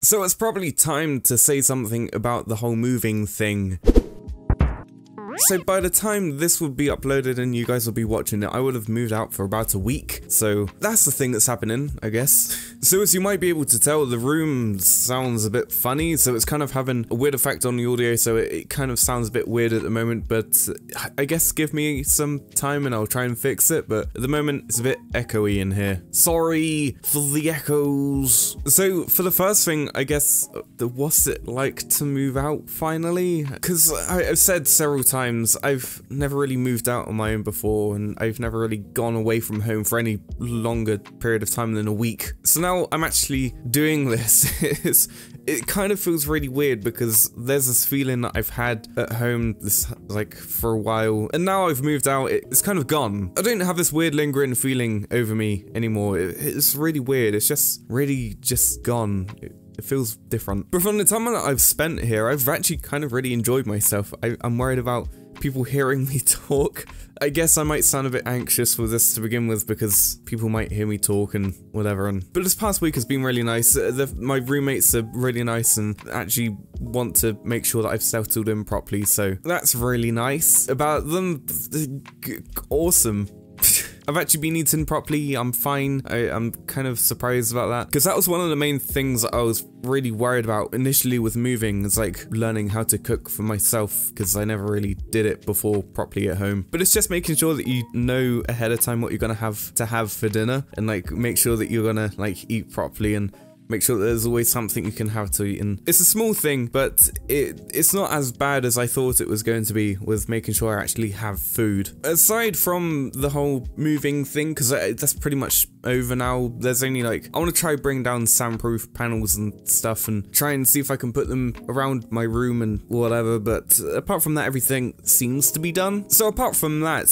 So it's probably time to say something about the whole moving thing. So by the time this will be uploaded and you guys will be watching it, I would have moved out for about a week. So that's the thing that's happening, I guess. So as you might be able to tell, the room sounds a bit funny, so it's kind of having a weird effect on the audio, so it kind of sounds a bit weird at the moment, but I guess give me some time and I'll try and fix it, but at the moment it's a bit echoey in here. Sorry for the echoes. So for the first thing, I guess, what's it like to move out finally? Because I've said several times, I've never really moved out on my own before, and I've never really gone away from home for any longer period of time than a week. So now I'm actually doing this. It kind of feels really weird because there's this feeling that I've had at home for a while, and now I've moved out, it's kind of gone. I don't have this weird lingering feeling over me anymore. It's really weird. It's just really just gone. It feels different. But from the time that I've spent here, I've actually kind of really enjoyed myself. I'm worried about people hearing me talk. I guess I might sound a bit anxious with this to begin with because people might hear me talk and whatever. But this past week has been really nice. My roommates are really nice and actually want to make sure that I've settled in properly, so that's really nice. About them, awesome. I've actually been eating properly, I'm fine. I'm kind of surprised about that, because that was one of the main things that I was really worried about initially with moving, is like learning how to cook for myself, because I never really did it before properly at home. But it's just making sure that you know ahead of time what you're gonna have for dinner, and like make sure that you're gonna like eat properly and make sure that there's always something you can have to eat. And it's a small thing, but it's not as bad as I thought it was going to be with making sure I actually have food. Aside from the whole moving thing, because that's pretty much over now, there's only like, I want to try bring down soundproof panels and stuff and try and see if I can put them around my room and whatever, but apart from that, everything seems to be done. So apart from that,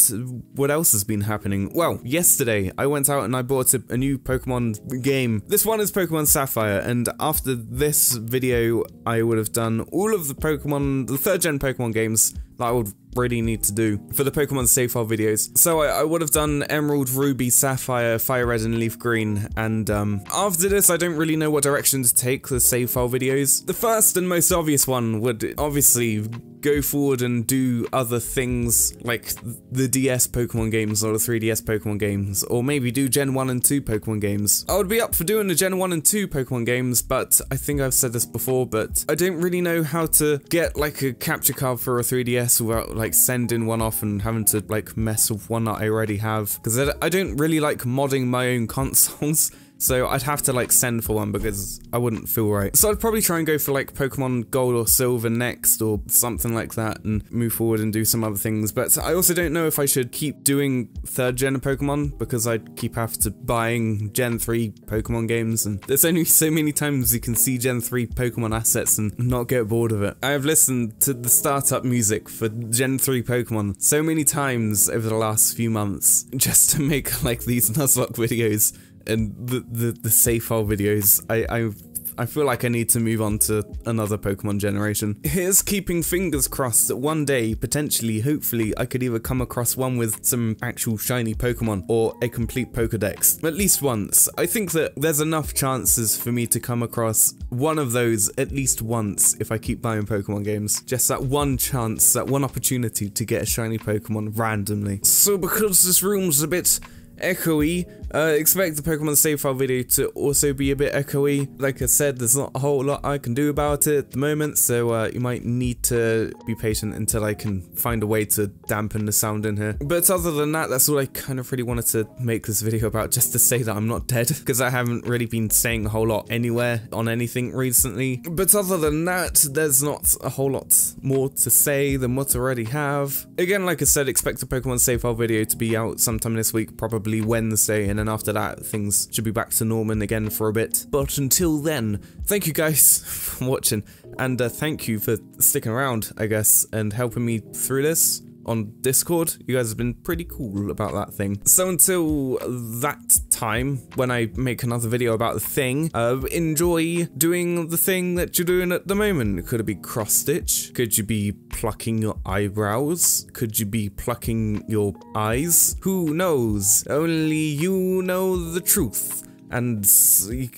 what else has been happening? Well, yesterday I went out and I bought a new Pokemon game. This one is Pokemon Sapphire, and after this video I would have done all of the 3rd gen Pokemon games that I would really need to do for the Pokemon save file videos. So I would have done Emerald, Ruby, Sapphire, Fire Red and Leaf Green, and after this I don't really know what direction to take the save file videos. The first and most obvious one would obviously go forward and do other things like the DS Pokemon games or the 3DS Pokemon games, or maybe do Gen 1 and 2 Pokemon games. I would be up for doing the Gen 1 and 2 Pokemon games, but I think I've said this before, but I don't really know how to get like a capture card for a 3DS without like sending one off and having to like mess with one that I already have, because I don't really like modding my own consoles. So I'd have to like send for one because I wouldn't feel right. So I'd probably try and go for like Pokemon Gold or Silver next or something like that and move forward and do some other things. But I also don't know if I should keep doing 3rd gen Pokemon, because I'd keep having to buying Gen 3 Pokemon games, and there's only so many times you can see Gen 3 Pokemon assets and not get bored of it. I have listened to the startup music for Gen 3 Pokemon so many times over the last few months just to make like these Nuzlocke videos and the save file videos. I feel like I need to move on to another Pokemon generation. Here's keeping fingers crossed that one day, potentially, hopefully, I could either come across one with some actual shiny Pokemon or a complete Pokedex. At least once. I think that there's enough chances for me to come across one of those at least once if I keep buying Pokemon games. Just that one chance, that one opportunity to get a shiny Pokemon randomly. So because this room's a bit echoey, expect the Pokemon save file video to also be a bit echoey. Like I said, there's not a whole lot I can do about it at the moment, so you might need to be patient until I can find a way to dampen the sound in here. But other than that, that's all I kind of really wanted to make this video about, just to say that I'm not dead, because I haven't really been saying a whole lot anywhere on anything recently. But other than that, there's not a whole lot more to say than what I already have. Again, like I said, expect a Pokemon save file video to be out sometime this week, probably Wednesday, and then after that things should be back to normal again for a bit. But until then, thank you guys for watching, and thank you for sticking around, I guess, and helping me through this on Discord. You guys have been pretty cool about that thing. So until that time, when I make another video about the thing, enjoy doing the thing that you're doing at the moment. Could it be cross stitch? Could you be plucking your eyebrows? Could you be plucking your eyes? Who knows? Only you know the truth. and you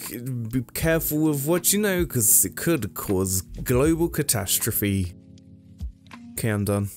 be careful with what you know, because it could cause global catastrophe. Okay, I'm done.